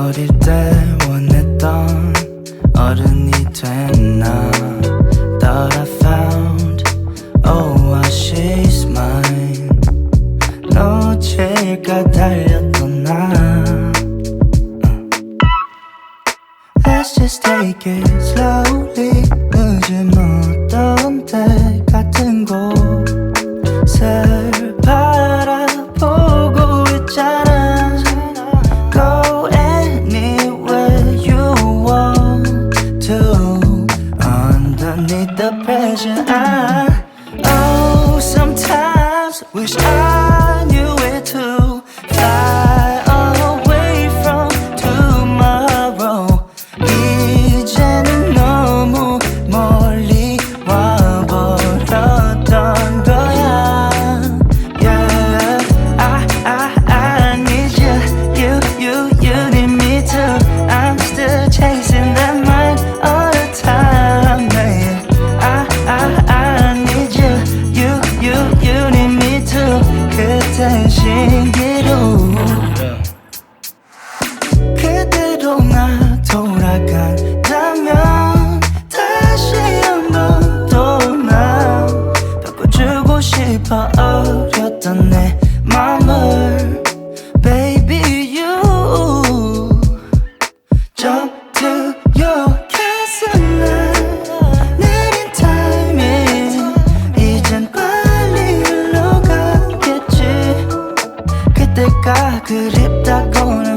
어릴 때 원했던 어른이 됐나. Thought I found, oh she's mine. 놓칠까 달렸던 나. Let's just take it slowly. 늦은 어떤 때 같은 곳을 바라보고 있잖아. Go anywhere you want to. Underneath the pressure oh, sometimes wish I knew it too. Fly away from tomorrow. 이제는 너무 멀리 와버렸던 거야. Yeah, I need you, you need me too. I'm still chasing that mind all the time. Yeah, I need you need me too. 그땐 신기루. 그대로 나 돌아간다면 다시 한번 또 나 바꿔주고 싶어 어렸던 내 맘을. Baby you jump to your castle. 내린 타이밍 이젠 빨리 흘러가겠지. 그때가 그립다고는